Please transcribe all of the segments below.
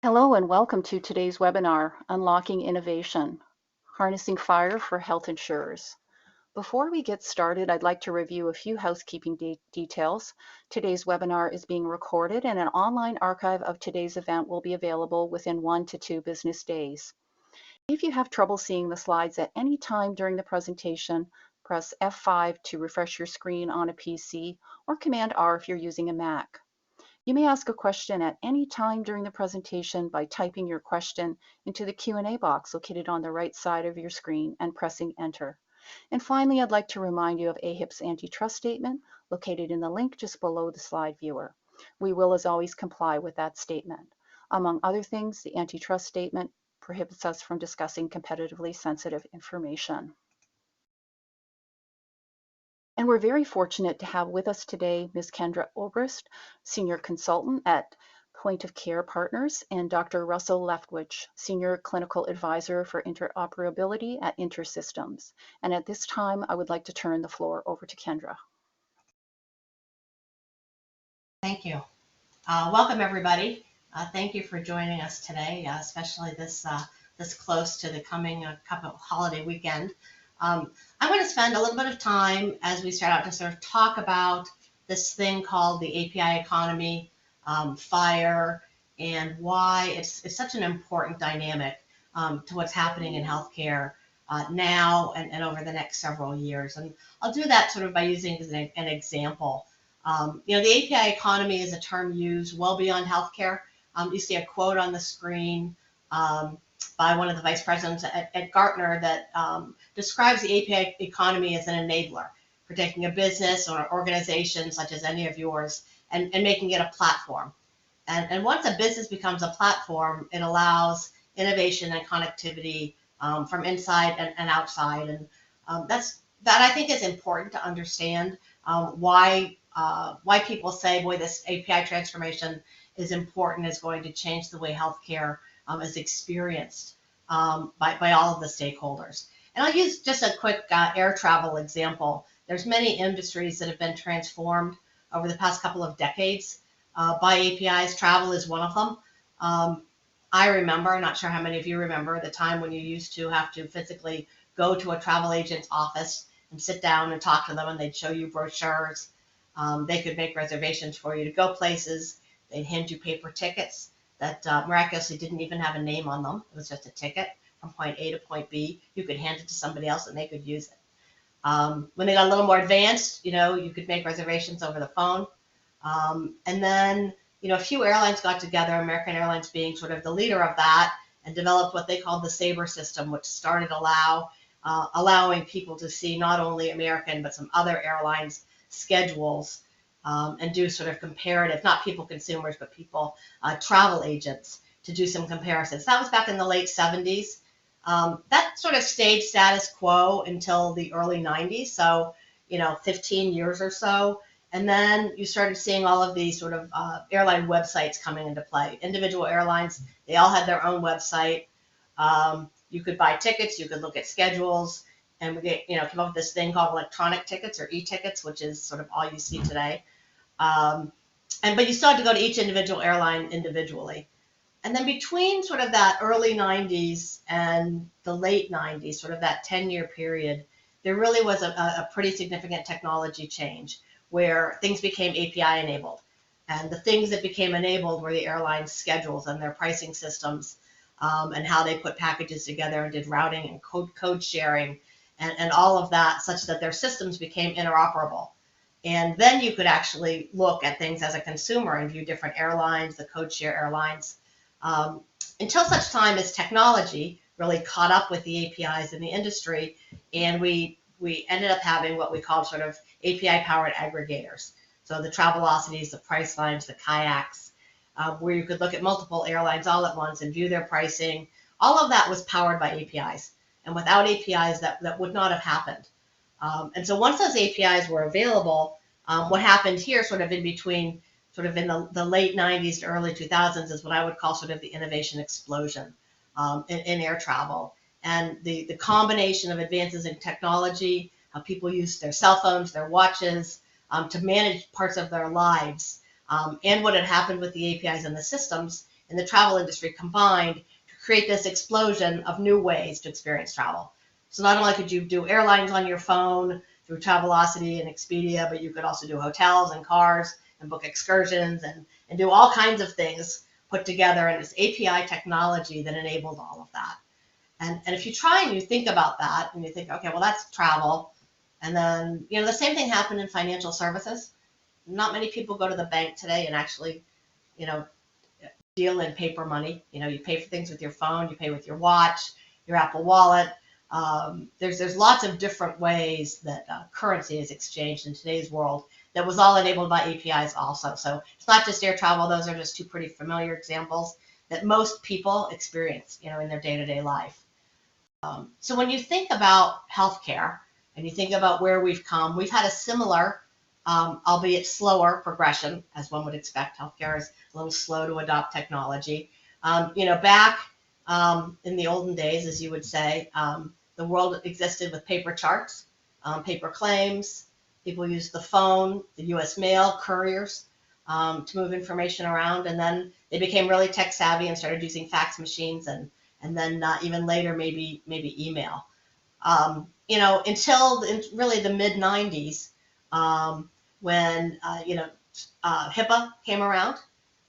Hello and welcome to today's webinar, Unlocking Innovation, Harnessing FHIR for Health Insurers. Before we get started, I'd like to review a few housekeeping details. Today's webinar is being recorded and an online archive of today's event will be available within 1 to 2 business days. If you have trouble seeing the slides at any time during the presentation, press F5 to refresh your screen on a PC or Command R if you're using a Mac. You may ask a question at any time during the presentation by typing your question into the Q&A box located on the right side of your screen and pressing Enter. And finally, I'd like to remind you of AHIP's antitrust statement located in the link just below the slide viewer. We will, as always, comply with that statement. Among other things, the antitrust statement prohibits us from discussing competitively sensitive information. And we're very fortunate to have with us today Ms. Kendra Obrist, Senior Consultant at Point of Care Partners, and Dr. Russell Leftwich, Senior Clinical Advisor for Interoperability at InterSystems. And at this time, I would like to turn the floor over to Kendra. Thank you. Welcome, everybody. Thank you for joining us today, especially this close to the coming couple holiday weekend. I'm going to spend a little bit of time as we start out to sort of talk about this thing called the API economy, FHIR, and why it's such an important dynamic to what's happening in healthcare now and over the next several years. And I'll do that sort of by using an example. The API economy is a term used well beyond healthcare. You see a quote on the screen by one of the vice presidents at Gartner that describes the API economy as an enabler for taking a business or an organization such as any of yours and making it a platform. And once a business becomes a platform, it allows innovation and connectivity from inside and outside. And that I think is important to understand why people say, boy, this API transformation is important, is going to change the way healthcare is experienced by all of the stakeholders. And I'll use just a quick air travel example. There's many industries that have been transformed over the past couple of decades by APIs. Travel is one of them. I remember, not sure how many of you remember, the time when you used to have to physically go to a travel agent's office and sit down and talk to them, and they'd show you brochures. They could make reservations for you to go places. They'd hand you paper tickets that miraculously didn't even have a name on them. It was just a ticket from point A to point B. You could hand it to somebody else and they could use it. When they got a little more advanced, you could make reservations over the phone. And then, a few airlines got together, American Airlines being sort of the leader of that, and developed what they called the Sabre system, which started allowing people to see not only American but some other airlines' schedules and do sort of comparative, not people consumers, but people, travel agents, to do some comparisons. That was back in the late 70s. That sort of stayed status quo until the early 90s, so 15 years or so. And then you started seeing all of these sort of airline websites coming into play. Individual airlines, they all had their own website. You could buy tickets, you could look at schedules, and we came up with this thing called electronic tickets or e-tickets, which is sort of all you see today. But you still had to go to each individual airline individually. And then between sort of that early 90s and the late 90s, sort of that 10-year period, there really was a pretty significant technology change where things became API enabled. And the things that became enabled were the airline schedules and their pricing systems and how they put packages together and did routing and code sharing and all of that, such that their systems became interoperable. And then you could actually look at things as a consumer and view different airlines, the code share airlines, until such time as technology really caught up with the APIs in the industry, and we ended up having what we called sort of API-powered aggregators. So the Travelocities, the Pricelines, the Kayaks, where you could look at multiple airlines all at once and view their pricing. All of that was powered by APIs. And without APIs, that would not have happened. And so once those APIs were available, what happened here sort of in between, sort of in the late 90s to early 2000s is what I would call sort of the innovation explosion in air travel. And the combination of advances in technology, how people use their cell phones, their watches to manage parts of their lives, and what had happened with the APIs and the systems in the travel industry combined to create this explosion of new ways to experience travel. So not only could you do airlines on your phone through Travelocity and Expedia, but you could also do hotels and cars and book excursions and do all kinds of things put together in this API technology that enabled all of that. And if you try and you think about that and you think, okay, well, that's travel. And then, the same thing happened in financial services. Not many people go to the bank today and actually, deal in paper money. You pay for things with your phone, you pay with your watch, your Apple Wallet. There's lots of different ways that currency is exchanged in today's world that was all enabled by APIs also. So it's not just air travel. Those are just two pretty familiar examples that most people experience, in their day-to-day life. So when you think about healthcare and you think about where we've come, we've had a similar, albeit slower progression, as one would expect. Healthcare is a little slow to adopt technology. Back in the olden days, as you would say, the world existed with paper charts, paper claims. People used the phone, the U.S. mail, couriers to move information around, and then they became really tech savvy and started using fax machines, and then even later maybe email. Until really the mid 90s, when HIPAA came around,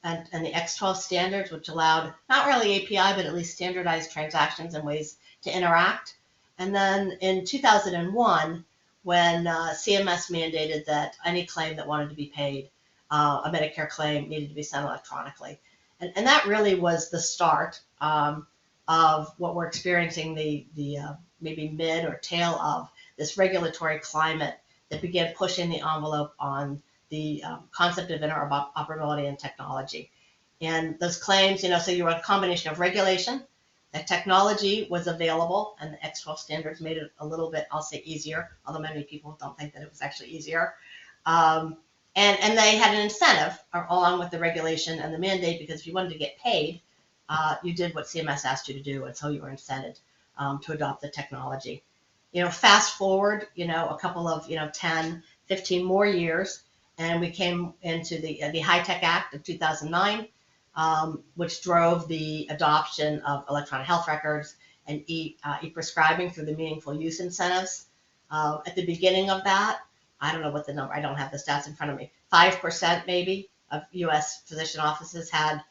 and the X12 standards, which allowed not really API, but at least standardized transactions and ways to interact. And then in 2001, when CMS mandated that any claim that wanted to be paid, a Medicare claim, needed to be sent electronically. And that really was the start of what we're experiencing, the maybe mid or tail of this regulatory climate that began pushing the envelope on the concept of interoperability and technology. And those claims, so you were a combination of regulation, that technology was available, and the X12 standards made it a little bit, I'll say, easier, although many people don't think that it was actually easier. And they had an incentive along with the regulation and the mandate, because if you wanted to get paid, you did what CMS asked you to do, and so you were incented to adopt the technology. Fast forward, a couple of, 10, 15 more years, and we came into the High-Tech Act of 2009, which drove the adoption of electronic health records and e-prescribing through the meaningful use incentives. At the beginning of that, I don't know what the number, I don't have the stats in front of me, 5% maybe of U.S. physician offices had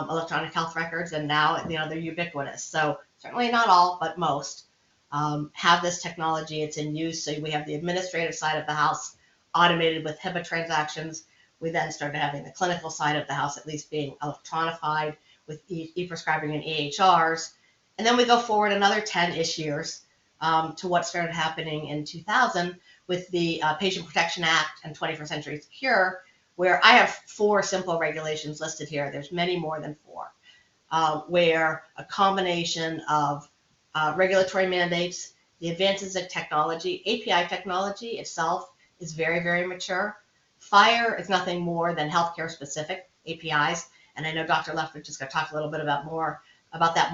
electronic health records, and now they're ubiquitous. So certainly not all, but most have this technology. It's in use. So we have the administrative side of the house automated with HIPAA transactions. We then started having the clinical side of the house at least being electronified with e-prescribing and EHRs. And then we go forward another 10-ish years to what started happening in 2000 with the Patient Protection Act and 21st Century FHIR, where I have 4 simple regulations listed here. There's many more than 4, where a combination of regulatory mandates, the advances in technology, API technology itself is very, very mature. FHIR is nothing more than healthcare specific APIs. And I know Dr. Lethbridge is going to talk a little bit about that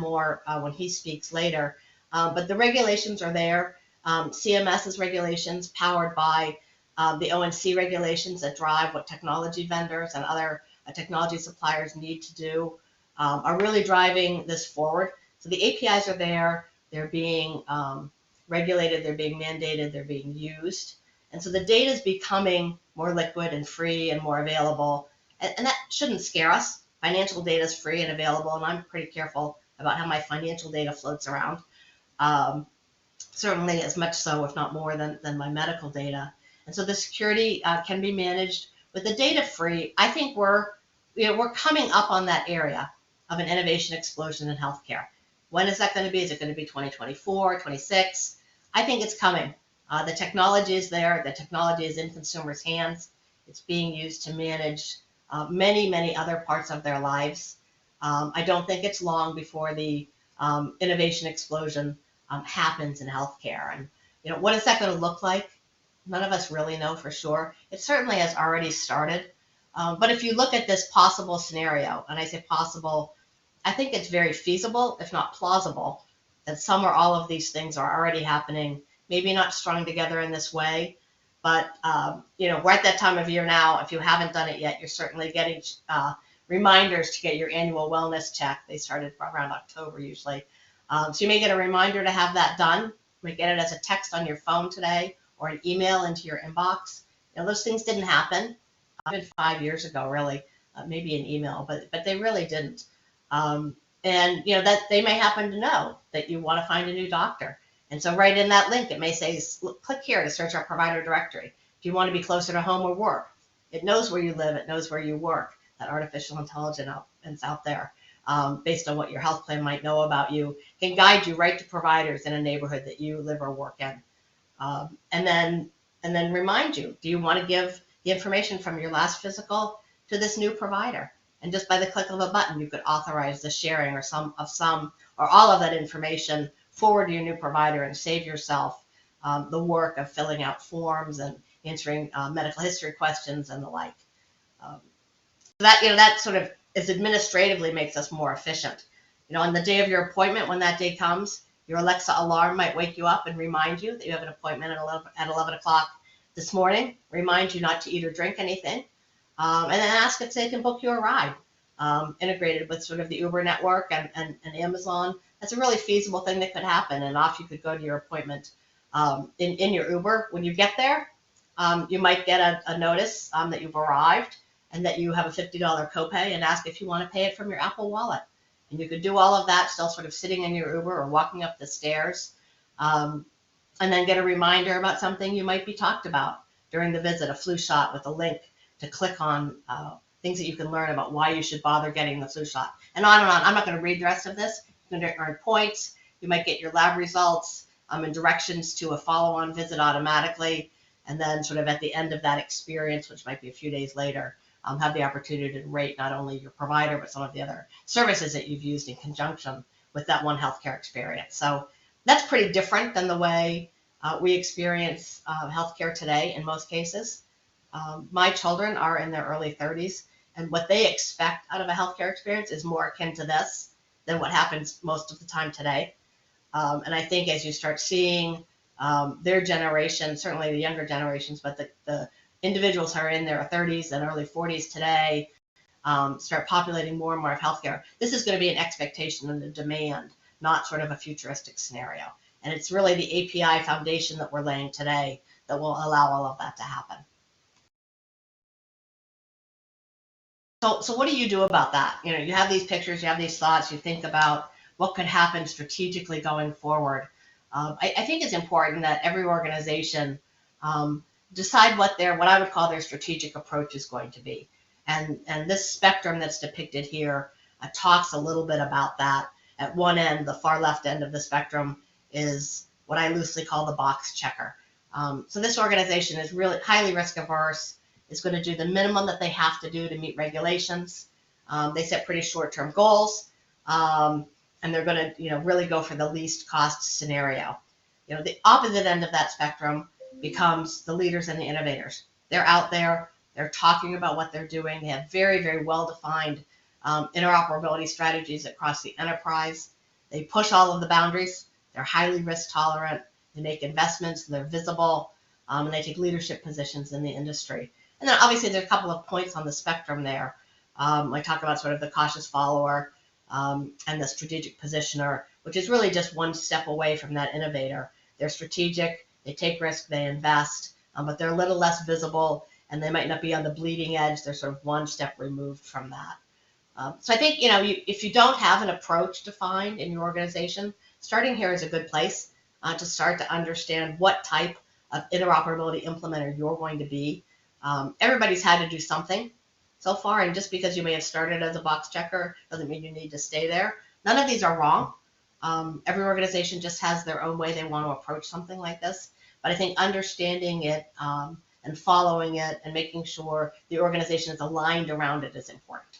when he speaks later. But the regulations are there. CMS's regulations powered by the ONC regulations that drive what technology vendors and other technology suppliers need to do are really driving this forward. So the APIs are there. They're being regulated. They're being mandated. They're being used. And so the data is becoming more liquid and free and more available. And that shouldn't scare us. Financial data is free and available, and I'm pretty careful about how my financial data floats around. Certainly as much so, if not more, than my medical data. And so the security can be managed with the data free. I think we're coming up on that area of an innovation explosion in healthcare. When is that going to be? Is it going to be 2024, 26? I think it's coming. The technology is there. The technology is in consumers' hands. It's being used to manage many, many other parts of their lives. I don't think it's long before the innovation explosion happens in healthcare. And what is that going to look like? None of us really know for sure. It certainly has already started. But if you look at this possible scenario, and I say possible, I think it's very feasible, if not plausible, that some or all of these things are already happening, maybe not strung together in this way. But we're at that time of year now. If you haven't done it yet, you're certainly getting reminders to get your annual wellness check. They started around October usually. So you may get a reminder to have that done. You may get it as a text on your phone today or an email into your inbox. Those things didn't happen even 5 years ago, really. Maybe an email, but they really didn't. And that they may happen to know that you want to find a new doctor. And so right in that link, it may say, click here to search our provider directory. Do you want to be closer to home or work? It knows where you live. It knows where you work. That artificial intelligence out there, based on what your health plan might know about you, can guide you right to providers in a neighborhood that you live or work in. And then remind you, do you want to give the information from your last physical to this new provider? And just by the click of a button, you could authorize the sharing or some or all of that information forward to your new provider and save yourself the work of filling out forms and answering medical history questions and the like. That sort of administratively makes us more efficient. On the day of your appointment, when that day comes, your Alexa alarm might wake you up and remind you that you have an appointment at 11 o'clock this morning, remind you not to eat or drink anything, and then ask if they can book you a ride, integrated with sort of the Uber network and Amazon. That's a really feasible thing that could happen, and off you could go to your appointment. In your Uber, when you get there, you might get a notice that you've arrived and that you have a $50 copay, and ask if you want to pay it from your Apple Wallet. And you could do all of that still sort of sitting in your Uber or walking up the stairs, and then get a reminder about something you might be talked about during the visit, a flu shot with a link to click on, things that you can learn about why you should bother getting the flu shot, and on and on. I'm not going to read the rest of this. You're going to earn points. You might get your lab results and directions to a follow-on visit automatically, and then sort of at the end of that experience, which might be a few days later, have the opportunity to rate not only your provider, but some of the other services that you've used in conjunction with that one healthcare experience. So that's pretty different than the way we experience healthcare today in most cases. My children are in their early 30s, and what they expect out of a healthcare experience is more akin to this than what happens most of the time today. And I think as you start seeing their generation, certainly the younger generations, but the individuals who are in their 30s and early 40s today, start populating more and more of healthcare, this is going to be an expectation and a demand, not sort of a futuristic scenario. And it's really the API foundation that we're laying today that will allow all of that to happen. So what do you do about that? You have these pictures, you have these thoughts, you think about what could happen strategically going forward. I think it's important that every organization decide what I would call their strategic approach is going to be. And this spectrum that's depicted here talks a little bit about that. At one end, the far left end of the spectrum, is what I loosely call the box checker. So this organization is really highly risk averse, is going to do the minimum that they have to do to meet regulations. They set pretty short-term goals, and they're going to really go for the least cost scenario. The opposite end of that spectrum becomes the leaders and the innovators. They're out there, they're talking about what they're doing. They have very, very well-defined interoperability strategies across the enterprise. They push all of the boundaries. They're highly risk tolerant. They make investments, and they're visible, and they take leadership positions in the industry. And then obviously there's a couple of points on the spectrum there. I talk about sort of the cautious follower and the strategic positioner, which is really just one step away from that innovator. They're strategic, they take risk, they invest, but they're a little less visible, and they might not be on the bleeding edge. They're sort of one step removed from that. So I think, if you don't have an approach defined in your organization, starting here is a good place to start to understand what type of interoperability implementer you're going to be. Everybody's had to do something so far, and just because you may have started as a box checker doesn't mean you need to stay there. None of these are wrong. Every organization just has their own way they want to approach something like this. But I think understanding it and following it and making sure the organization is aligned around it is important.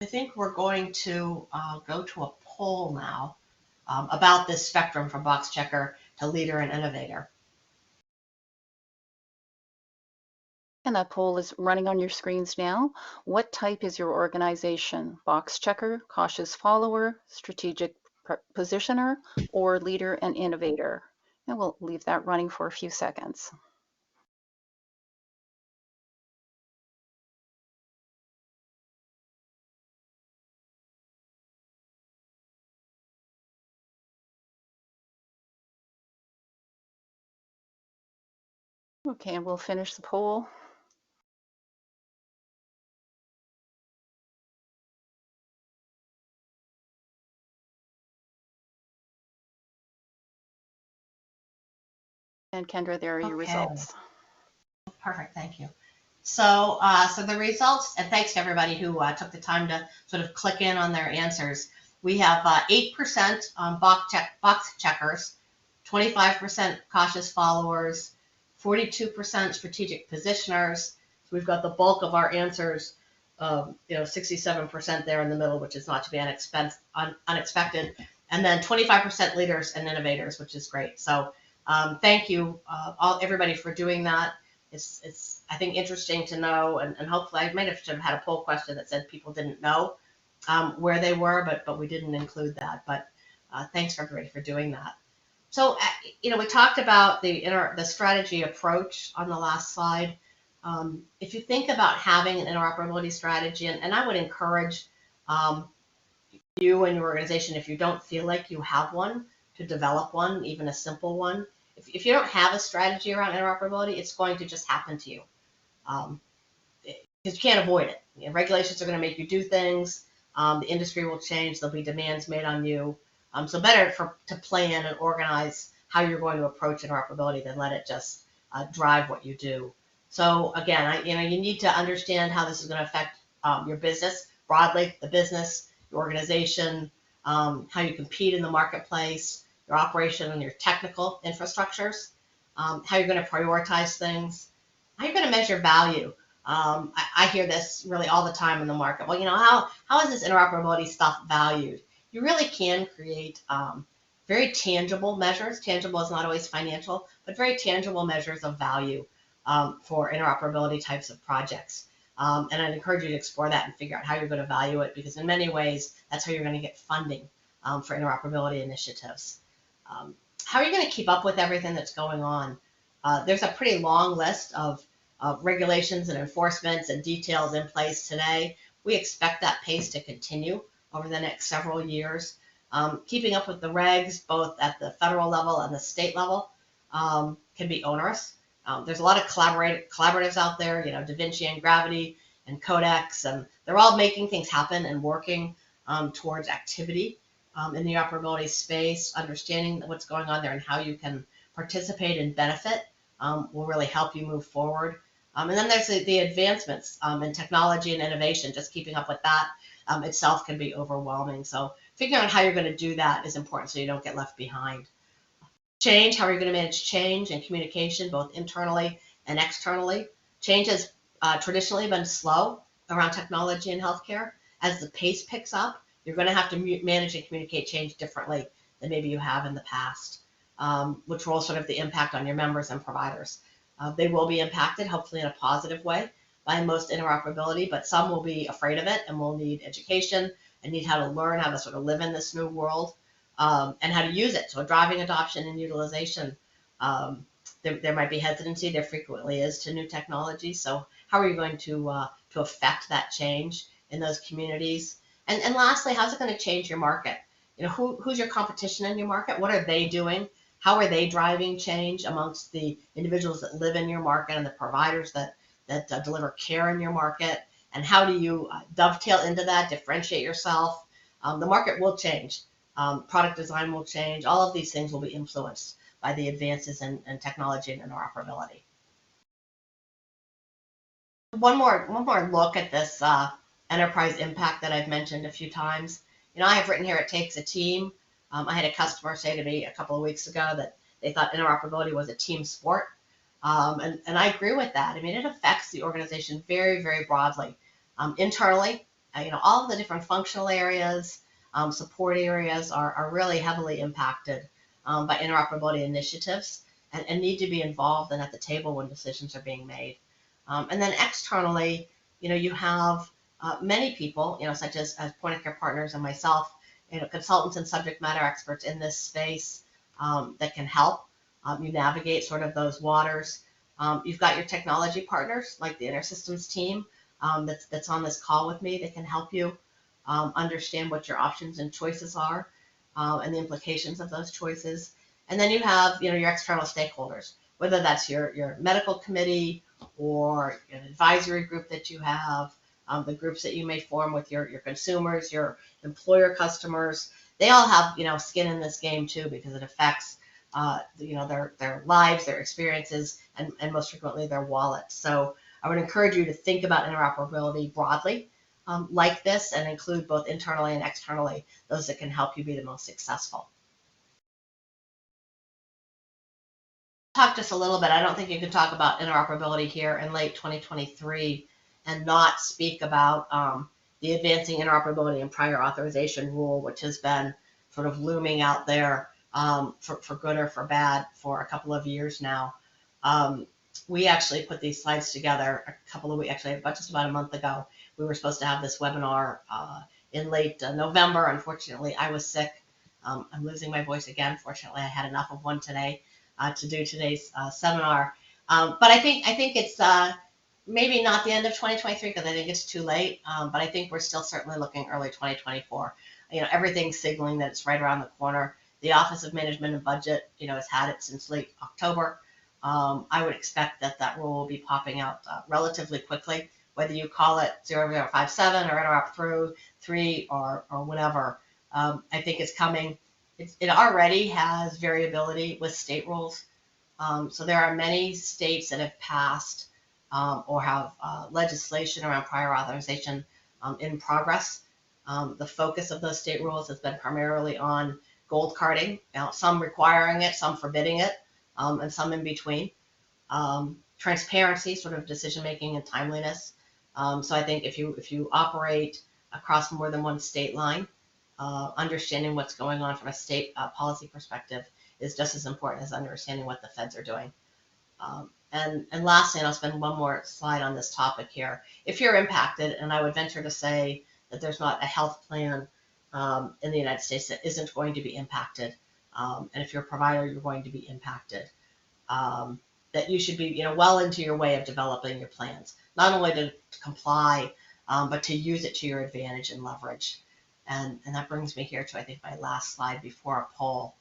I think we're going to go to a poll now about this spectrum from box checker to leader and innovator. And that poll is running on your screens now. What type is your organization? Box checker, cautious follower, strategic positioner, or leader and innovator? And we'll leave that running for a few seconds. Okay, and we'll finish the poll. And Kendra, there are your Okay, results. perfect, thank you. So, so the results, and thanks to everybody who took the time to sort of click in on their answers. We have 8% box checkers, 25% cautious followers, 42% strategic positioners. So we've got the bulk of our answers, 67% there in the middle, which is not to be unexpected, and then 25% leaders and innovators, which is great. So thank you, everybody, for doing that. It's I think interesting to know, and hopefully I might have had a poll question that said people didn't know where they were, but we didn't include that. But thanks for everybody for doing that. So we talked about the strategy approach on the last slide. If you think about having an interoperability strategy, and I would encourage you and your organization, if you don't feel like you have one, to develop one, even a simple one. If you don't have a strategy around interoperability, it's going to just happen to you. Because you can't avoid it. Regulations are going to make you do things. The industry will change. There'll be demands made on you. So better to plan and organize how you're going to approach interoperability than let it just drive what you do. So again, you need to understand how this is going to affect your business broadly, the business, your organization, how you compete in the marketplace, your operation and your technical infrastructures, how you're going to prioritize things, how you're going to measure value. I hear this really all the time in the market. Well, how is this interoperability stuff valued? You really can create very tangible measures. Tangible is not always financial, but very tangible measures of value for interoperability types of projects. And I'd encourage you to explore that and figure out how you're going to value it, because in many ways, that's how you're going to get funding for interoperability initiatives. How are you going to keep up with everything that's going on? There's a pretty long list of regulations and enforcements and details in place today. We expect that pace to continue over the next several years. Keeping up with the regs, both at the federal level and the state level, can be onerous. There's a lot of collaboratives out there, Da Vinci and Gravity and Codex, and they're all making things happen and working towards activity in the interoperability space. Understanding what's going on there and how you can participate and benefit will really help you move forward. And then there's the advancements in technology and innovation. Just keeping up with that itself can be overwhelming. So figuring out how you're going to do that is important so you don't get left behind. Change, how are you going to manage change and communication, both internally and externally? Change has traditionally been slow around technology and healthcare. As the pace picks up, you're going to have to manage and communicate change differently than maybe you have in the past, which will sort of the impact on your members and providers. They will be impacted, hopefully in a positive way, by most interoperability, but some will be afraid of it and will need education and need how to learn how to sort of live in this new world and how to use it. So driving adoption and utilization, there might be hesitancy. There frequently is to new technology. So how are you going to affect that change in those communities? And lastly, how's it going to change your market? Who's your competition in your market? What are they doing? How are they driving change amongst the individuals that live in your market and the providers that deliver care in your market? And how do you dovetail into that, differentiate yourself? The market will change. Product design will change. All of these things will be influenced by the advances in technology and interoperability. One more look at this enterprise impact that I've mentioned a few times. I have written here, it takes a team. I had a customer say to me a couple of weeks ago that they thought interoperability was a team sport. And I agree with that. I mean, it affects the organization very, very broadly. Internally, all of the different functional areas, support areas are really heavily impacted by interoperability initiatives and need to be involved and at the table when decisions are being made. And then externally, you have many people, such as point of care partners and myself, consultants and subject matter experts in this space that can help you navigate sort of those waters. You've got your technology partners like the InterSystems team that's on this call with me that can help you understand what your options and choices are and the implications of those choices. And then you have your external stakeholders, whether that's your medical committee or an advisory group that you have, the groups that you may form with your consumers, your employer customers. They all have, skin in this game too, because it affects, their lives, their experiences, and most frequently their wallets. So I would encourage you to think about interoperability broadly, like this, and include both internally and externally those that can help you be the most successful. Talk just a little bit. I don't think you can talk about interoperability here in late 2023 and not speak about the advancing interoperability and prior authorization rule, which has been sort of looming out there for good or for bad for a couple of years now. We actually put these slides together a couple of weeks, actually just about a month ago. We were supposed to have this webinar in late November. Unfortunately, I was sick. I'm losing my voice again. Fortunately, I had enough of one today to do today's seminar. But I think it's maybe not the end of 2023 because I think it's too late. But I think we're still certainly looking early 2024. Everything's signaling that it's right around the corner. The Office of Management and Budget, has had it since late October. I would expect that rule will be popping out relatively quickly, whether you call it 0057 or interop through 3 or whatever. I think it's coming. It already has variability with state rules. So there are many states that have passed or have legislation around prior authorization in progress. The focus of those state rules has been primarily on gold carding, some requiring it, some forbidding it, and some in between. Transparency, sort of decision making and timeliness. So I think if you operate across more than one state line, understanding what's going on from a state policy perspective is just as important as understanding what the feds are doing. And lastly, and I'll spend one more slide on this topic here, if you're impacted, and I would venture to say that there's not a health plan in the United States that isn't going to be impacted, and if you're a provider, you're going to be impacted, that you should be well into your way of developing your plans, not only to comply, but to use it to your advantage and leverage. And that brings me here to, I think, my last slide before a poll,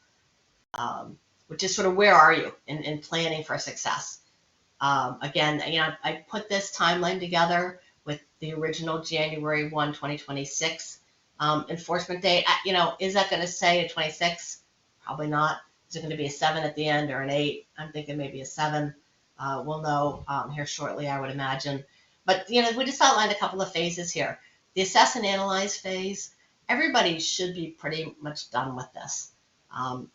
which is sort of where are you in planning for success? Again, I put this timeline together with the original January 1, 2026 enforcement date. Is that going to say a 26? Probably not. Is it going to be a 7 at the end or an 8? I'm thinking maybe a 7. We'll know here shortly, I would imagine. But, we just outlined a couple of phases here. The assess and analyze phase, everybody should be pretty much done with this.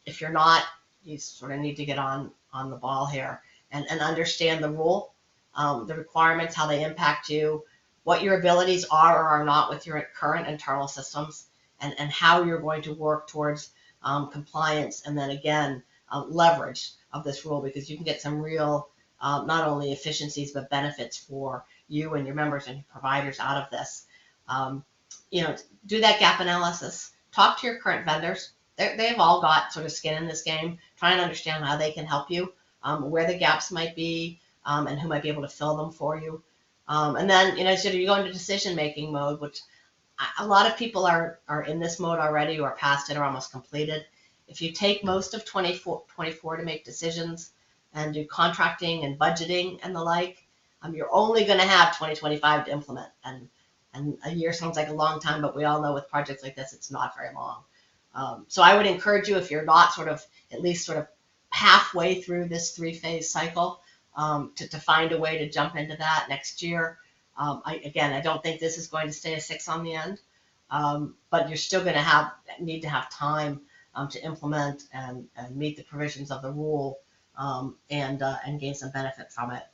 If you're not, you sort of need to get on the ball here and understand the rule, the requirements, how they impact you, what your abilities are or are not with your current internal systems, and how you're going to work towards compliance, and then again, leverage of this rule, because you can get some real, not only efficiencies, but benefits for you and your members and your providers out of this. Do that gap analysis. Talk to your current vendors. They've all got sort of skin in this game. Try and understand how they can help you, where the gaps might be, and who might be able to fill them for you. And then, sort of you go into decision-making mode, which a lot of people are in this mode already, or past it, or almost completed. If you take most of 24 to make decisions and do contracting and budgeting and the like, you're only going to have 2025 to implement. And a year sounds like a long time, but we all know with projects like this, it's not very long. So I would encourage you, if you're not sort of at least sort of halfway through this 3-phase cycle, to find a way to jump into that next year. I don't think this is going to stay a 6 on the end, but you're still going to need to have time to implement and meet the provisions of the rule, and gain some benefit from it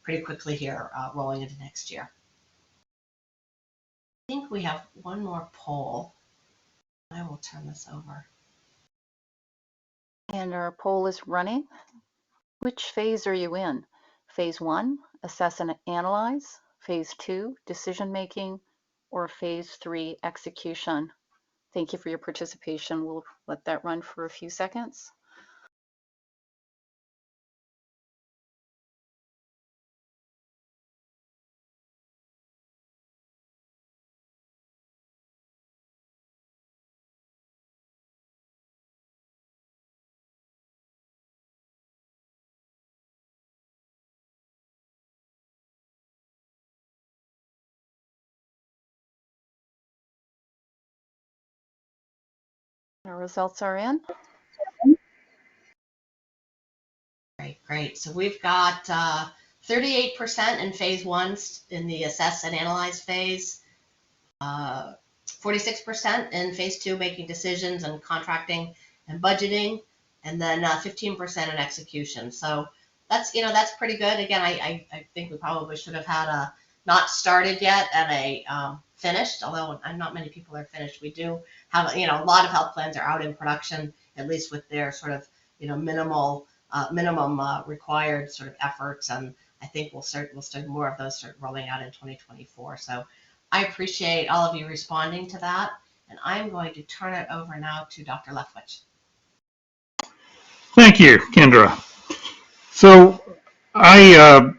pretty quickly here, rolling into next year. I think we have one more poll. I will turn this over. And our poll is running. Which phase are you in? Phase 1, assess and analyze, phase 2, decision making, or phase 3, execution? Thank you for your participation. We'll let that run for a few seconds. Our results are in. Great. So we've got 38% in phase one in the assess and analyze phase, 46% in phase two, making decisions and contracting and budgeting, and then 15% in execution. So that's pretty good. Again, I think we probably should have had a not started yet and a finished, although not many people are finished. We do have, a lot of health plans are out in production, at least with their sort of, minimum required sort of efforts. And I think we'll start more of those start rolling out in 2024. So I appreciate all of you responding to that. And I'm going to turn it over now to Dr. Leftwich. Thank you, Kendra. So I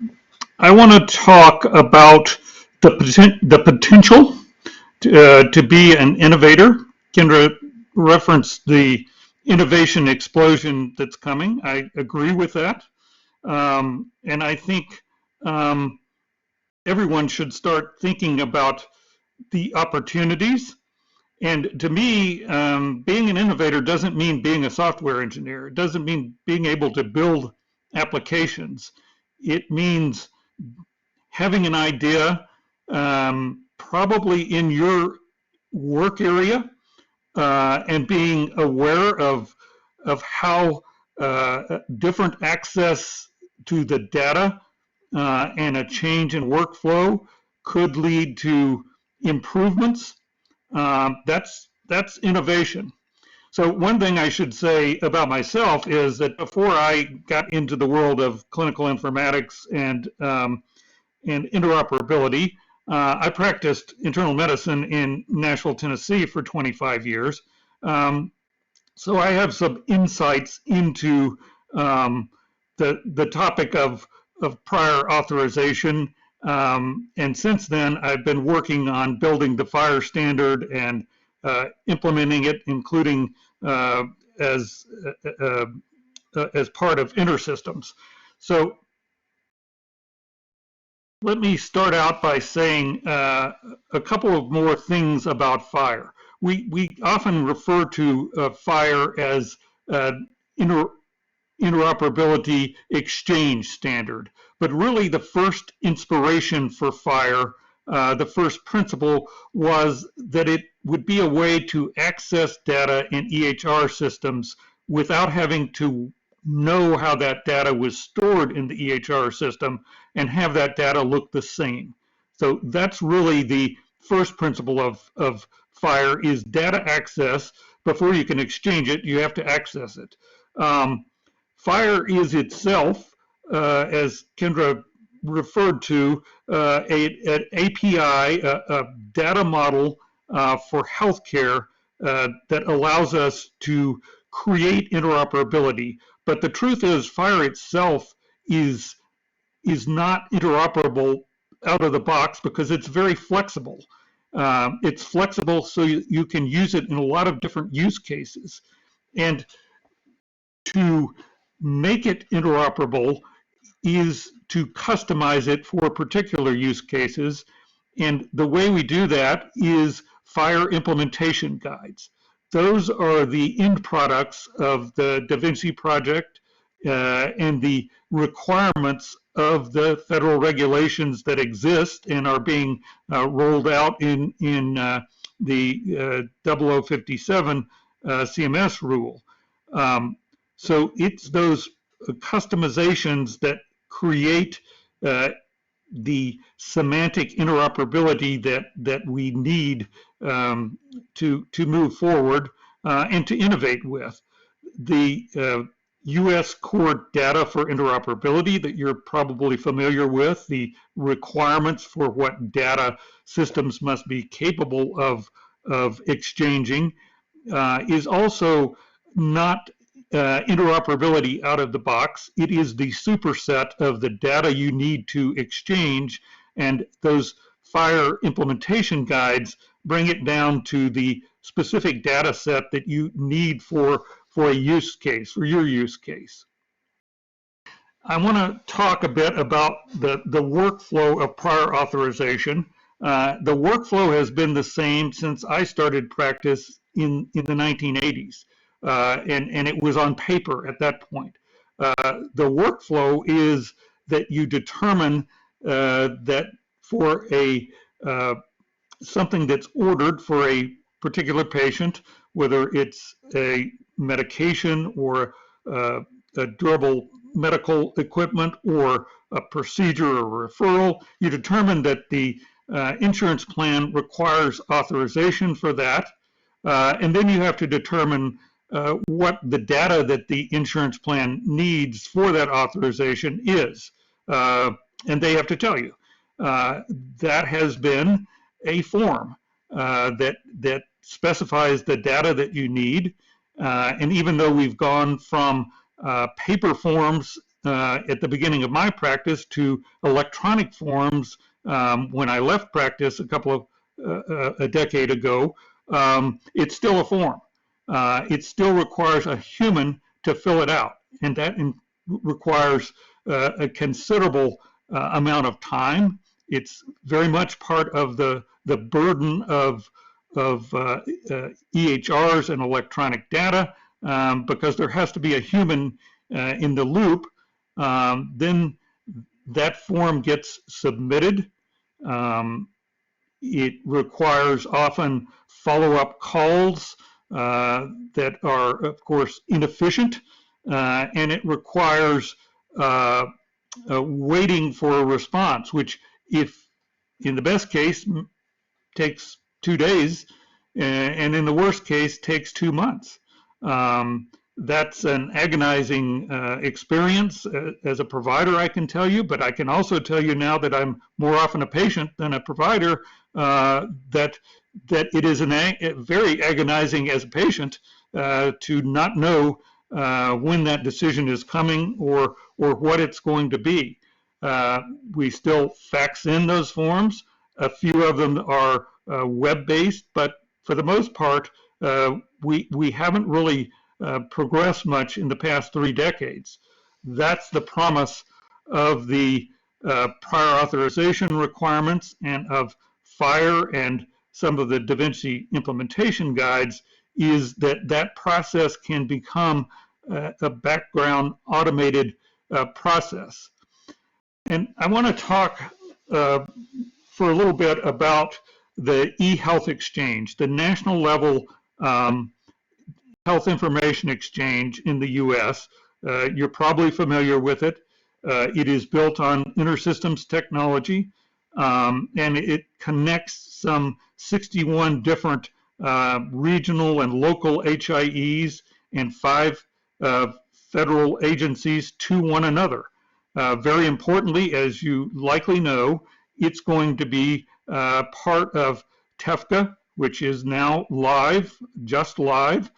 want to talk about the potential to be an innovator. Kendra referenced the innovation explosion that's coming. I agree with that. And I think everyone should start thinking about the opportunities. And to me, being an innovator doesn't mean being a software engineer. It doesn't mean being able to build applications. It means having an idea, probably in your work area, and being aware of how different access to the data and a change in workflow could lead to improvements. That's innovation. So one thing I should say about myself is that before I got into the world of clinical informatics and interoperability, I practiced internal medicine in Nashville, Tennessee for 25 years. So I have some insights into the topic of prior authorization. And since then, I've been working on building the FHIR standard and implementing it, including as part of InterSystems. So let me start out by saying a couple of more things about FHIR. We often refer to FHIR as interoperability exchange standard, but really the first inspiration for FHIR, the first principle, was that it would be a way to access data in EHR systems without having to know how that data was stored in the EHR system and have that data look the same. So that's really the first principle of FHIR, is data access. Before you can exchange it, you have to access it. FHIR is itself, as Kendra referred to, an API, a data model for healthcare that allows us to create interoperability. But the truth is, FHIR itself is not interoperable out of the box because it's very flexible. It's flexible so you can use it in a lot of different use cases. And to make it interoperable is to customize it for particular use cases. And the way we do that is FHIR implementation guides. Those are the end products of the Da Vinci project and the requirements of the federal regulations that exist and are being rolled out in the 0057 CMS rule. So it's those customizations that create the semantic interoperability that we need to move forward and to innovate with. The U.S. core data for interoperability that you're probably familiar with, the requirements for what data systems must be capable of exchanging, is also not interoperability out of the box. It is the superset of the data you need to exchange, and those FHIR implementation guides bring it down to the specific data set that you need for a use case, for your use case. I want to talk a bit about the workflow of prior authorization. The workflow has been the same since I started practice in the 1980s, and it was on paper at that point. The workflow is that you determine that for something that's ordered for a particular patient, whether it's a medication or a durable medical equipment or a procedure or referral, you determine that the insurance plan requires authorization for that, and then you have to determine what the data that the insurance plan needs for that authorization is, and they have to tell you. That has been a form that specifies the data that you need, and even though we've gone from paper forms at the beginning of my practice to electronic forms when I left practice a decade ago, it's still a form. It still requires a human to fill it out, and that requires a considerable amount of time. It's very much part of the burden of EHRs and electronic data, because there has to be a human in the loop. Then that form gets submitted. It requires often follow-up calls that are, of course, inefficient, and it requires waiting for a response, which, if in the best case, takes 2 days, and in the worst case, takes 2 months. That's an agonizing experience as a provider, I can tell you, but I can also tell you now that I'm more often a patient than a provider, that it is very agonizing as a patient to not know when that decision is coming or what it's going to be. We still fax in those forms. A few of them are web-based, but for the most part, we haven't really progressed much in the past 3 decades. That's the promise of the prior authorization requirements and of FHIR and some of the Da Vinci implementation guides, is that process can become a background automated process. And I want to talk for a little bit about the eHealth Exchange, the national level health information exchange in the US. You're probably familiar with it. It is built on InterSystems technology, and it connects some 61 different regional and local HIEs and 5 federal agencies to one another. Very importantly, as you likely know, it's going to be part of TEFCA, which is now live, just live,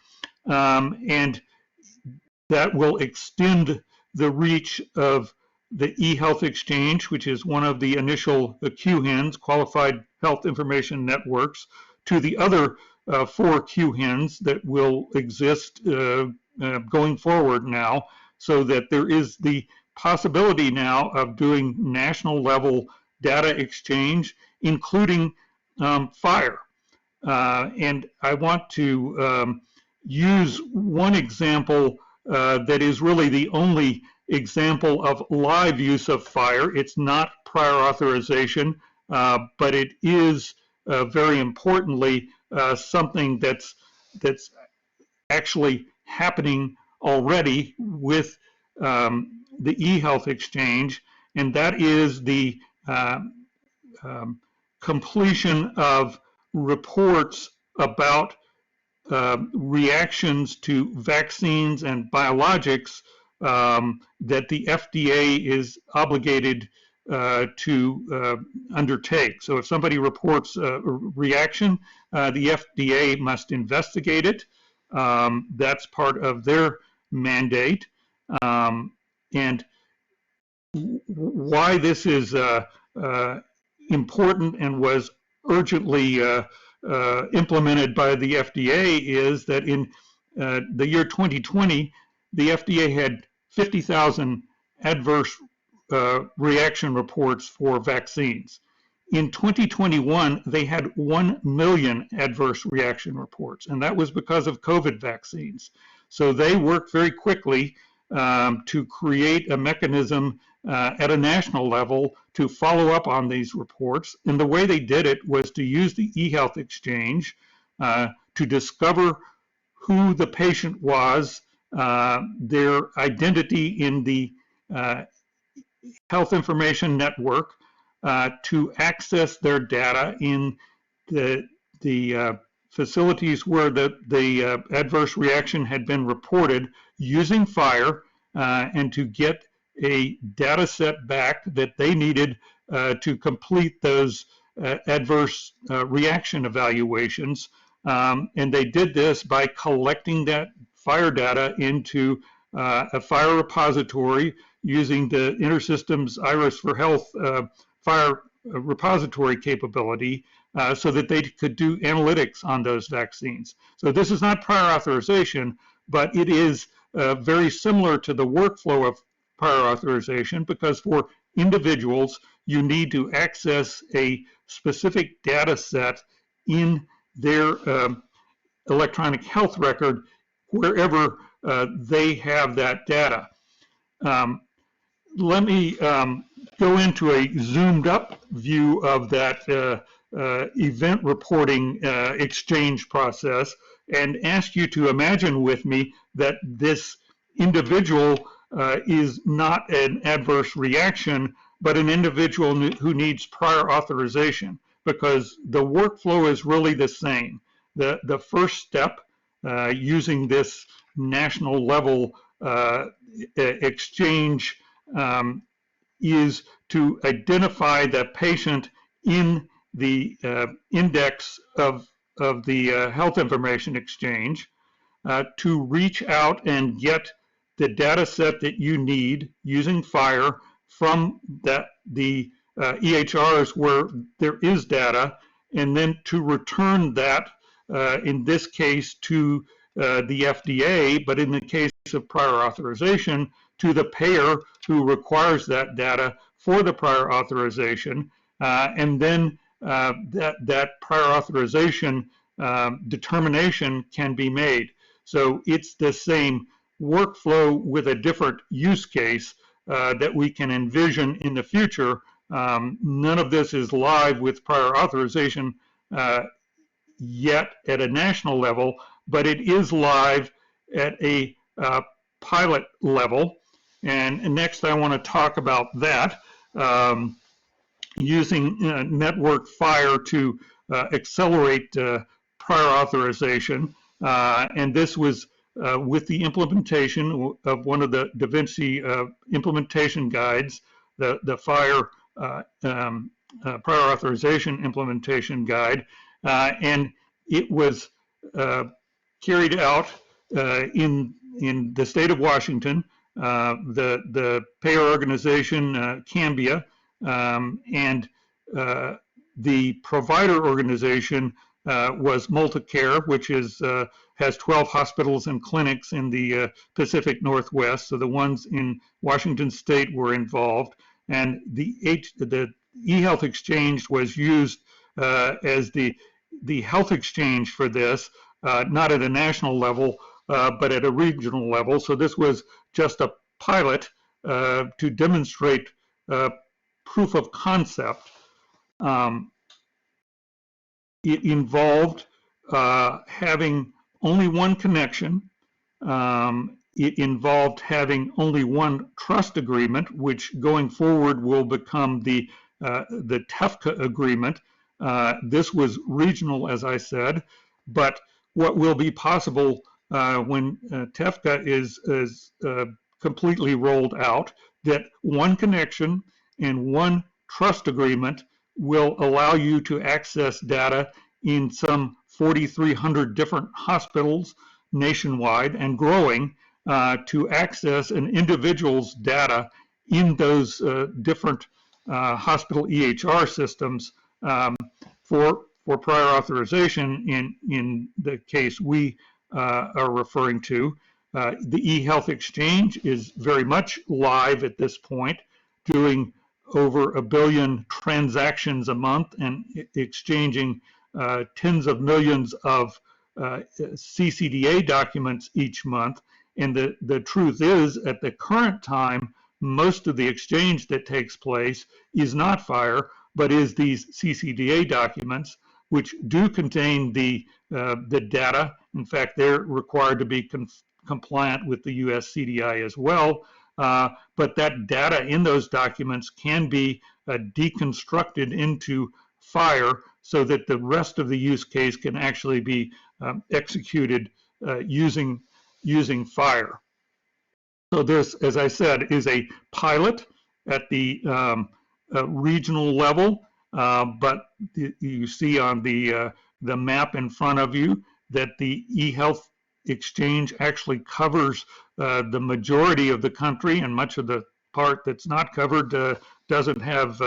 and that will extend the reach of the eHealth Exchange, which is one of the initial QHINs, Qualified Health Information Networks, to the other 4 QHINs that will exist going forward now, so that there is the possibility now of doing national level data exchange, including FHIR. And I want to use one example that is really the only example of live use of FHIR. It's not prior authorization, but it is very importantly something that's actually happening already with the eHealth Exchange, and that is the completion of reports about reactions to vaccines and biologics that the FDA is obligated to undertake. So if somebody reports a reaction, the FDA must investigate it. That's part of their mandate. And why this is important and was urgently implemented by the FDA is that in the year 2020, the FDA had 50,000 adverse reaction reports for vaccines. In 2021, they had 1 million adverse reaction reports, and that was because of COVID vaccines. So they worked very quickly to create a mechanism at a national level to follow up on these reports. And the way they did it was to use the eHealth exchange to discover who the patient was, their identity in the health information network, to access their data in the facilities where the adverse reaction had been reported using FHIR, and to get a data set back that they needed to complete those adverse reaction evaluations. And they did this by collecting that FHIR data into a FHIR repository using the InterSystems Iris for Health FHIR repository capability, so that they could do analytics on those vaccines. So this is not prior authorization, but it is very similar to the workflow of prior authorization, because for individuals, you need to access a specific data set in their electronic health record wherever they have that data. Let me go into a zoomed up view of that event reporting exchange process and ask you to imagine with me that this individual is not an adverse reaction, but an individual who needs prior authorization, because the workflow is really the same. The first step using this national level exchange is to identify the patient in the index of the health information exchange, to reach out and get the data set that you need using FHIR from the EHRs where there is data, and then to return that, in this case, to the FDA, but in the case of prior authorization, to the payer who requires that data for the prior authorization, and then that prior authorization determination can be made. So it's the same workflow with a different use case that we can envision in the future. None of this is live with prior authorization yet at a national level, but it is live at a pilot level. And next I want to talk about that, using network FHIR to accelerate prior authorization. And this was with the implementation of one of the Da Vinci implementation guides, the FHIR prior authorization implementation guide. And it was carried out in the state of Washington, the payer organization Cambia, and the provider organization was Multicare, which has 12 hospitals and clinics in the Pacific Northwest. So the ones in Washington State were involved, and the eHealth exchange was used as the health exchange for this, not at a national level, but at a regional level. So this was just a pilot to demonstrate proof of concept. It involved having only one connection. It involved having only one trust agreement, which going forward will become the TEFCA agreement. This was regional, as I said, but what will be possible when TEFCA is completely rolled out, that one connection and one trust agreement will allow you to access data in some 4,300 different hospitals nationwide and growing, to access an individual's data in those different hospital EHR systems for prior authorization in the case we are referring to. The eHealth exchange is very much live at this point, doing over 1 billion transactions a month and exchanging tens of millions of CCDA documents each month. And the truth is, at the current time, most of the exchange that takes place is not FHIR, but is these CCDA documents, which do contain the data. In fact, they're required to be compliant with the US CDI as well. But that data in those documents can be deconstructed into FHIR so that the rest of the use case can actually be executed using FHIR. So this, as I said, is a pilot at the regional level, but you see on the map in front of you that the eHealth exchange actually covers the majority of the country, and much of the part that's not covered doesn't have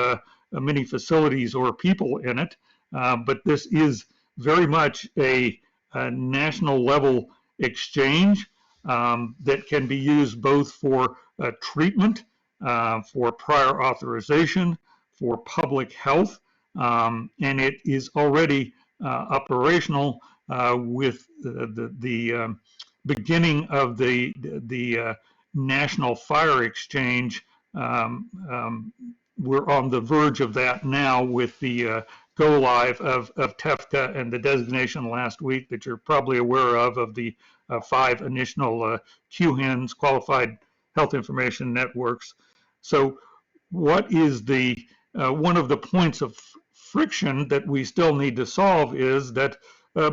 many facilities or people in it. But this is very much a national level exchange that can be used both for treatment, for prior authorization, for public health, and it is already operational with the beginning of the National FHIR Exchange. We're on the verge of that now with the go live of TEFCA and the designation last week that you're probably aware of the 5 initial QHINs, Qualified Health Information Networks. So what is the one of the points of friction that we still need to solve is that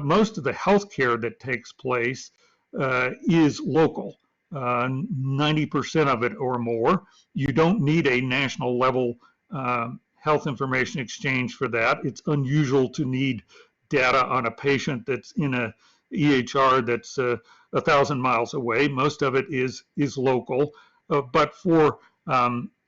most of the healthcare that takes place is local, 90% of it or more. You don't need a national level health information exchange for that. It's unusual to need data on a patient that's in a EHR that's 1,000 miles away. Most of it is local, but for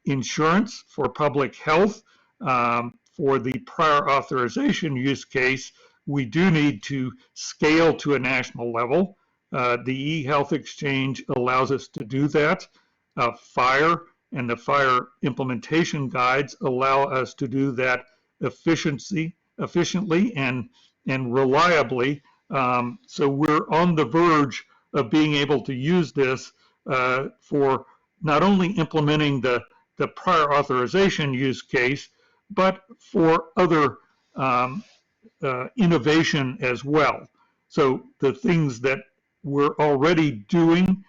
insurance, for public health, for the prior authorization use case, we do need to scale to a national level. The eHealth exchange allows us to do that. FHIR and the FHIR implementation guides allow us to do that efficiently and reliably. So we're on the verge of being able to use this for not only implementing the prior authorization use case, but for other innovation as well. So the things that we're already doing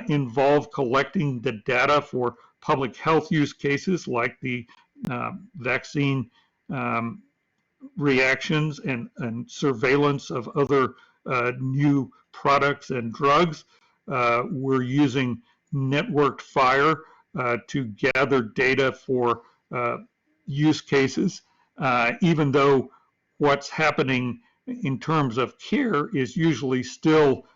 involve collecting the data for public health use cases like the vaccine reactions and surveillance of other new products and drugs. We're using networked FHIR to gather data for use cases, even though what's happening in terms of care is usually still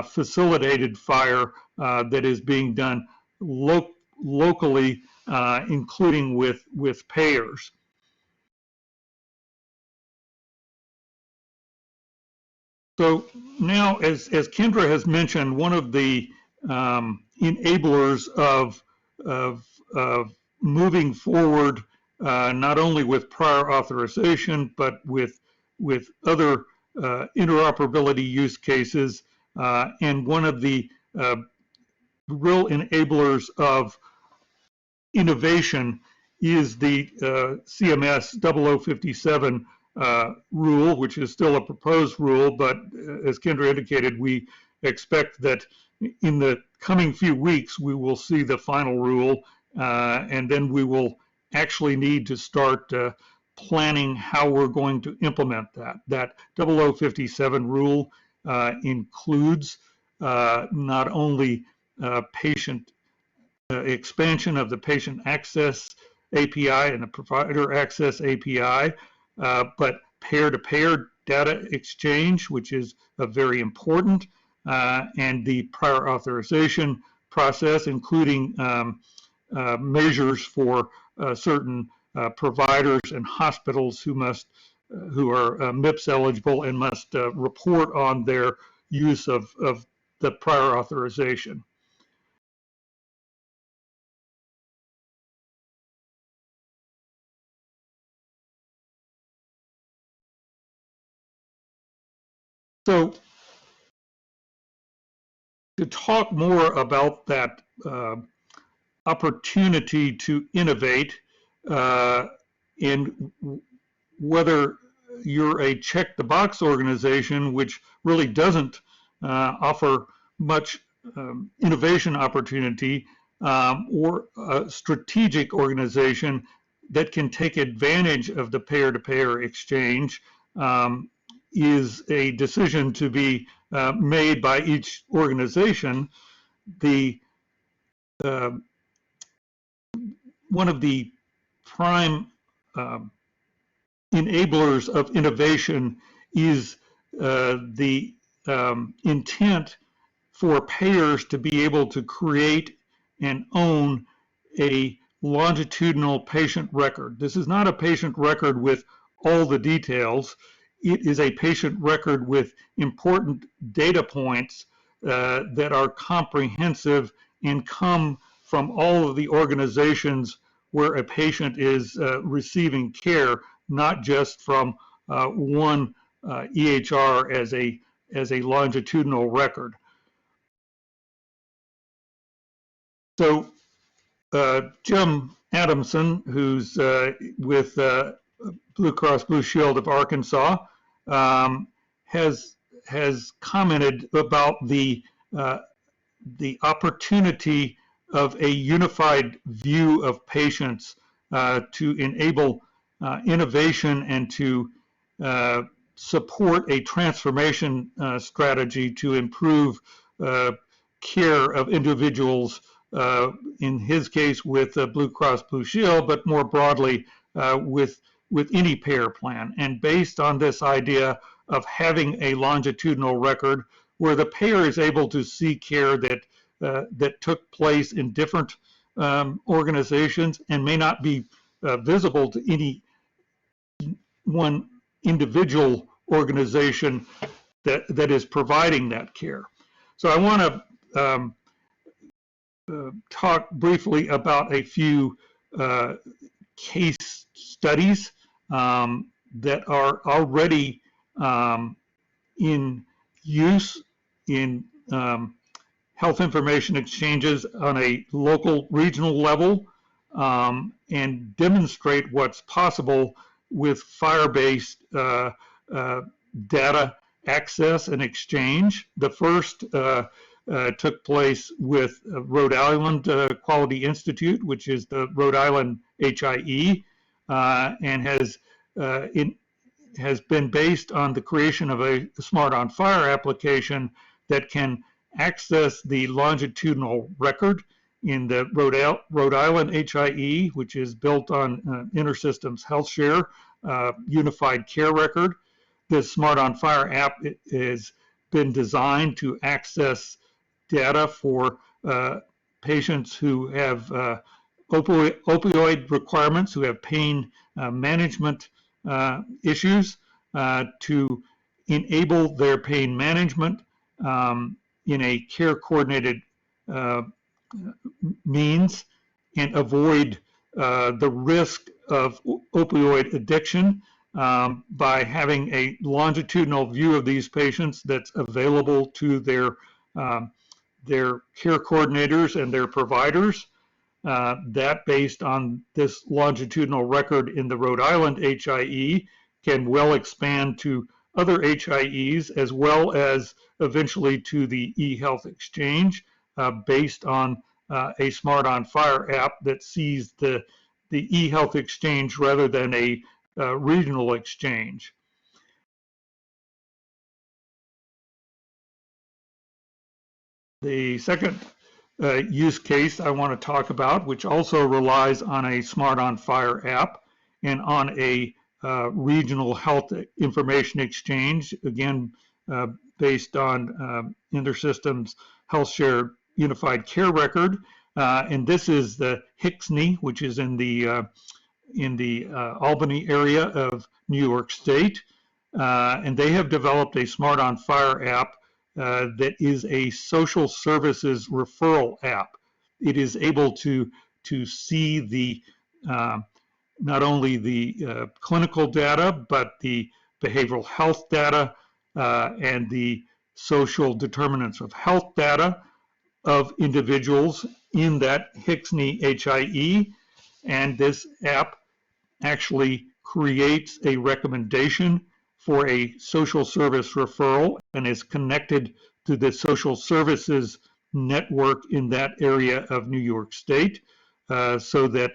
facilitated FHIR that is being done locally, including with payers. So now, as Kendra has mentioned, one of the enablers of moving forward, not only with prior authorization, but with other interoperability use cases, and one of the real enablers of innovation is the CMS 0057 rule, which is still a proposed rule, but as Kendra indicated, we expect that in the coming few weeks we will see the final rule, and then we will actually need to start planning how we're going to implement that. That 0057 rule includes not only patient expansion of the patient access API and the provider access API, but pair-to-pair data exchange, which is very important, and the prior authorization process, including measures for certain providers and hospitals who are MIPS eligible and must report on their use of the prior authorization. So to talk more about that opportunity to innovate, and whether you're a check-the-box organization, which really doesn't offer much innovation opportunity, or a strategic organization that can take advantage of the payer-to-payer exchange, is a decision to be made by each organization. The one of the prime enablers of innovation is the intent for payers to be able to create and own a longitudinal patient record. This is not a patient record with all the details. It is a patient record with important data points that are comprehensive and come from all of the organizations where a patient is receiving care, not just from one EHR as a longitudinal record. So Jim Adamson, who's with Blue Cross Blue Shield of Arkansas, has commented about the opportunity of a unified view of patients to enable innovation and to support a transformation strategy to improve care of individuals, in his case with Blue Cross Blue Shield, but more broadly with any payer plan. And based on this idea of having a longitudinal record where the payer is able to see care that took place in different organizations and may not be visible to any one individual organization that is providing that care. So I want to talk briefly about a few case studies that are already in use in health information exchanges on a local, regional level, and demonstrate what's possible with FHIR-based data access and exchange. The first took place with Rhode Island Quality Institute, which is the Rhode Island HIE, and has been based on the creation of a Smart on FHIR application that can access the longitudinal record in the Rhode Island HIE, which is built on InterSystems HealthShare unified care record. This Smart on FHIR app has been designed to access data for patients who have opioid requirements, who have pain management issues, to enable their pain management in a care coordinated means and avoid the risk of opioid addiction by having a longitudinal view of these patients that's available to their care coordinators and their providers. That, based on this longitudinal record in the Rhode Island HIE, can well expand to other HIEs as well as eventually to the eHealth Exchange, based on a Smart on FHIR app that sees the eHealth Exchange rather than a regional exchange. The second use case I want to talk about, which also relies on a Smart on FHIR app and on a regional health information exchange, again based on InterSystems HealthShare unified care record, and this is the HIXNY, which is in the Albany area of New York State, and they have developed a Smart on FHIR app that is a social services referral app. It is able to see the not only the clinical data, but the behavioral health data, and the social determinants of health data of individuals in that HICSNY-HIE, and this app actually creates a recommendation for a social service referral and is connected to the social services network in that area of New York State, so that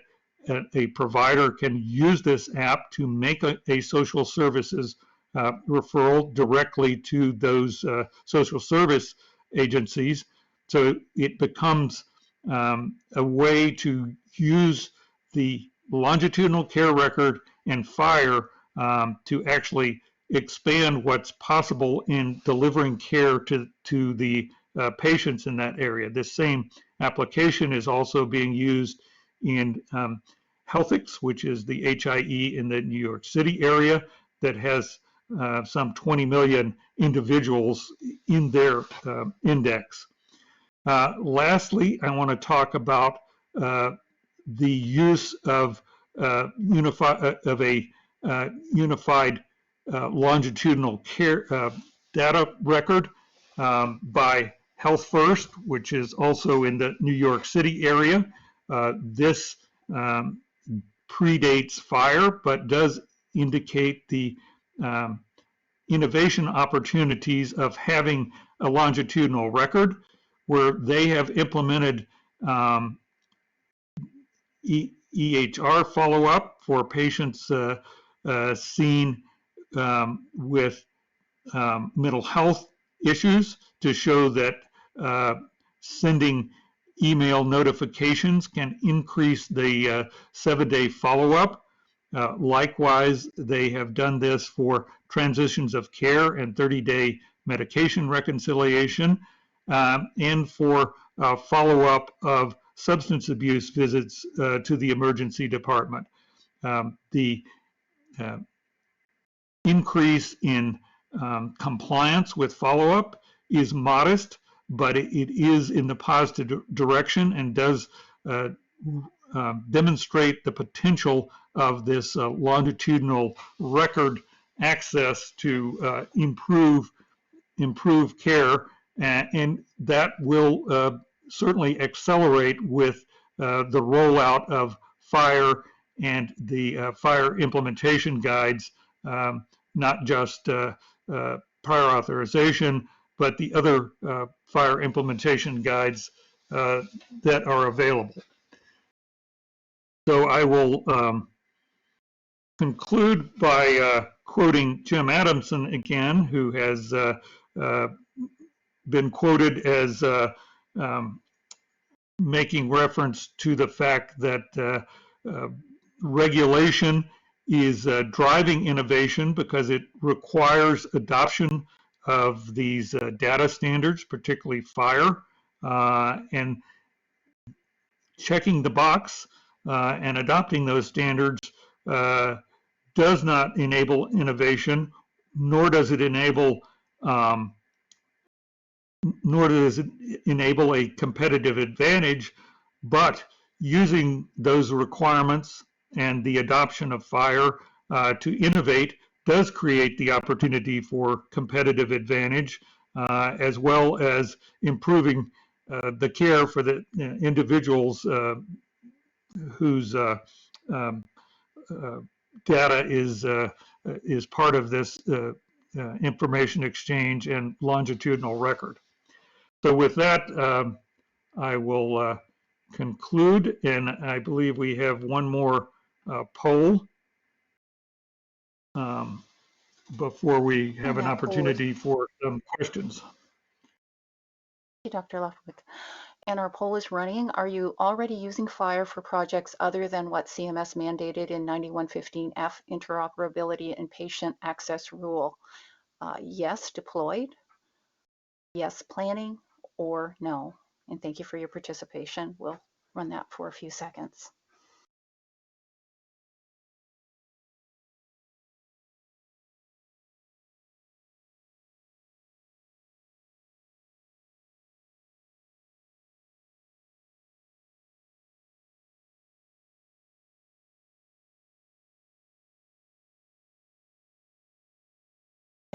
a provider can use this app to make a social services referral directly to those social service agencies. So it becomes a way to use the longitudinal care record and FHIR to actually expand what's possible in delivering care to the patients in that area. This same application is also being used in Healthix, which is the HIE in the New York City area that has some 20 million individuals in their index. Lastly, I want to talk about the use of a unified longitudinal care data record by Health First, which is also in the New York City area. This predates FHIR, but does indicate the innovation opportunities of having a longitudinal record, where they have implemented EHR follow-up for patients seen with mental health issues, to show that sending email notifications can increase the 7-day follow-up. Likewise, they have done this for transitions of care and 30-day medication reconciliation, and for follow-up of substance abuse visits to the emergency department. The increase in compliance with follow-up is modest, but it is in the positive direction and does demonstrate the potential of this longitudinal record access to improve care, and that will certainly accelerate with the rollout of FHIR and the FHIR implementation guides, not just prior authorization, but the other FHIR implementation guides that are available. So I will conclude by quoting Jim Adamson again, who has been quoted as making reference to the fact that regulation is driving innovation because it requires adoption of these data standards, particularly FHIR, and checking the box and adopting those standards does not enable innovation, nor does it enable a competitive advantage, but using those requirements and the adoption of FHIR to innovate does create the opportunity for competitive advantage, as well as improving the care for the individuals whose data is part of this information exchange and longitudinal record. So with that, I will conclude, and I believe we have one more poll before we have an opportunity for some questions. Thank you, Dr. Lefkowitz. And our poll is running. Are you already using FHIR for projects other than what CMS mandated in 9115F, interoperability and patient access rule? Yes, deployed, yes, planning, or no. And thank you for your participation. We'll run that for a few seconds.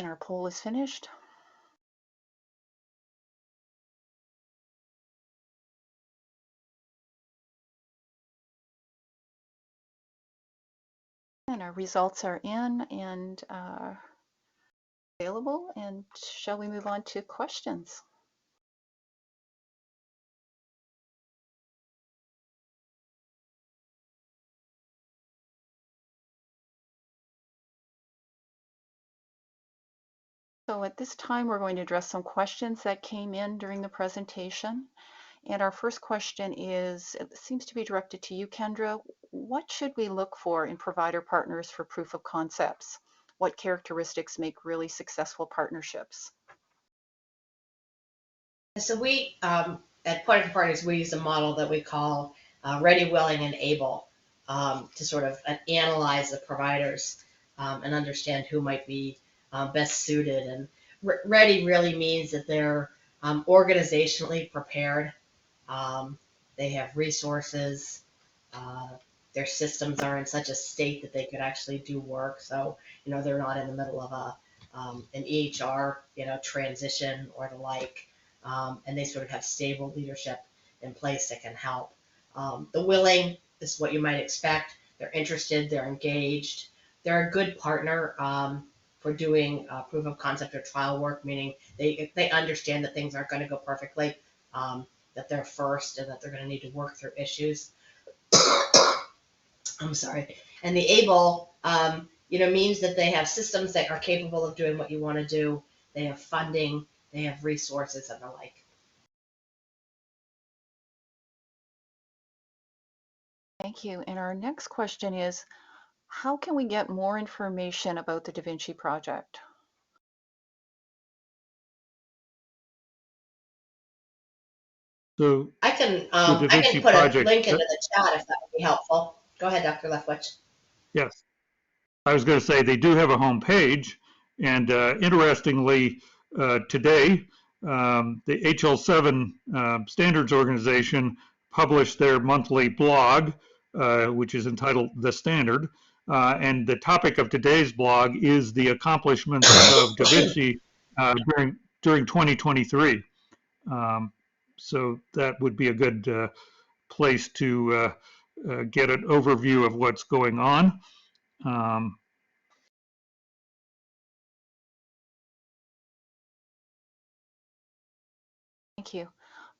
And our poll is finished. And our results are in and available. And shall we move on to questions? So at this time, we're going to address some questions that came in during the presentation. And our first question is, it seems to be directed to you, Kendra. What should we look for in provider partners for proof of concepts? What characteristics make really successful partnerships? So we, at Point of Partners, we use a model that we call ready, willing, and able to sort of analyze the providers and understand who might be best suited. And ready really means that they're organizationally prepared. They have resources. Their systems are in such a state that they could actually do work. So, they're not in the middle of an EHR, transition or the like. And they sort of have stable leadership in place that can help. The willing is what you might expect. They're interested, they're engaged. They're a good partner for doing proof of concept or trial work, meaning they understand that things aren't going to go perfectly, that they're first and that they're going to need to work through issues. I'm sorry. And the able, means that they have systems that are capable of doing what you want to do. They have funding, they have resources and the like. Thank you. And our next question is, how can we get more information about the Da Vinci project? So I can Da Vinci put a project, link into the chat if that would be helpful. Go ahead, Dr. Leftwich. yes. I was going to say they do have a home page, and interestingly, today the HL7 Standards Organization published their monthly blog, which is entitled The Standard, and the topic of today's blog is the accomplishments of Da Vinci during 2023. So that would be a good place to get an overview of what's going on. Thank you.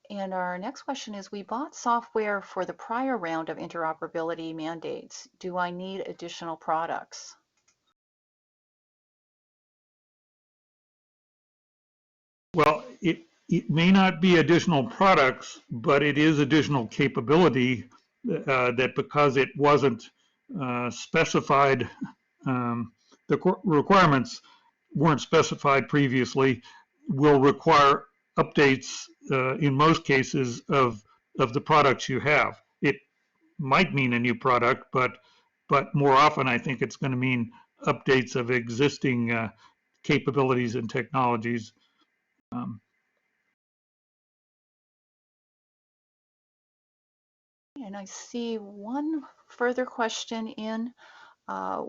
And our next question is, we bought software for the prior round of interoperability mandates. Do I need additional products? Well, it may not be additional products, but it is additional capability that because it wasn't specified, the requirements weren't specified previously, will require updates in most cases of the products you have. It might mean a new product, but more often I think it's going to mean updates of existing capabilities and technologies. And I see one further question in.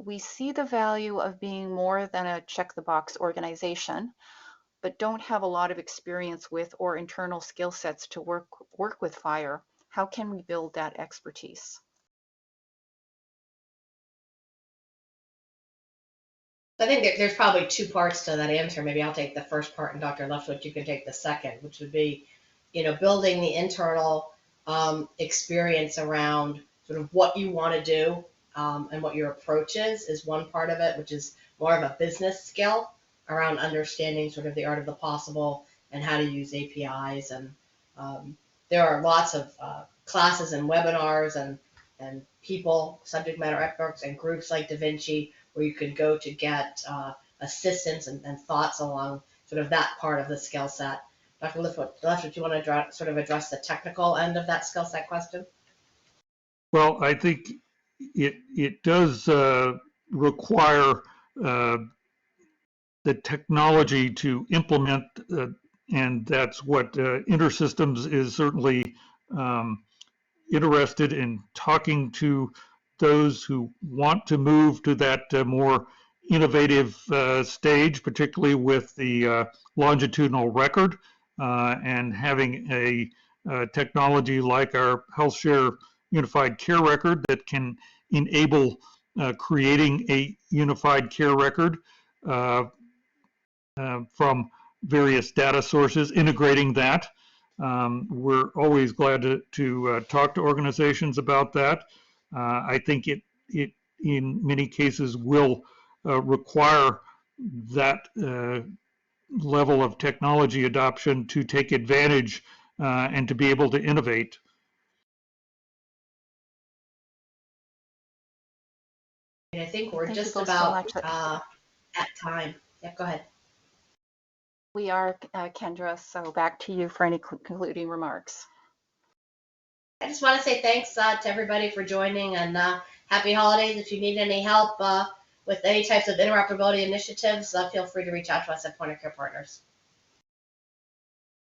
We see the value of being more than a check-the-box organization, but don't have a lot of experience with or internal skill sets to work with FHIR. How can we build that expertise? I think there's probably two parts to that answer. Maybe I'll take the first part and Dr. Leftwich, you can take the second, which would be, building the internal experience around sort of what you want to do and what your approach is one part of it, which is more of a business skill around understanding sort of the art of the possible and how to use APIs. And there are lots of classes and webinars and people, subject matter experts and groups like Da Vinci where you could go to get assistance and thoughts along sort of that part of the skill set. Dr. Leftwich, do you want to sort of address the technical end of that skill set question? Well, I think it does require the technology to implement, and that's what InterSystems is certainly interested in talking to those who want to move to that more innovative stage, particularly with the longitudinal record and having a technology like our HealthShare Unified Care Record that can enable creating a unified care record from various data sources, integrating that. We're always glad to talk to organizations about that. I think it in many cases will require that level of technology adoption to take advantage and to be able to innovate. I think we're Thank you just both so about much. at time. Yeah, go ahead. We are, Kendra, so back to you for any concluding remarks. I just want to say thanks to everybody for joining, and happy holidays. If you need any help with any types of interoperability initiatives, feel free to reach out to us at Point of Care Partners.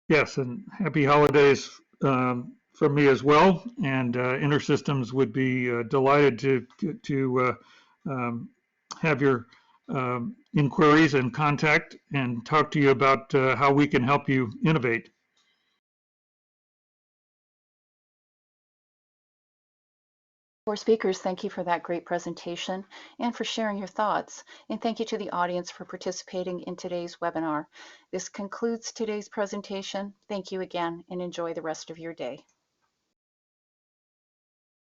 Yes, and happy holidays from me as well. And InterSystems would be delighted to have your inquiries and contact and talk to you about how we can help you innovate. For speakers, thank you for that great presentation and for sharing your thoughts. And thank you to the audience for participating in today's webinar. This concludes today's presentation. Thank you again and enjoy the rest of your day.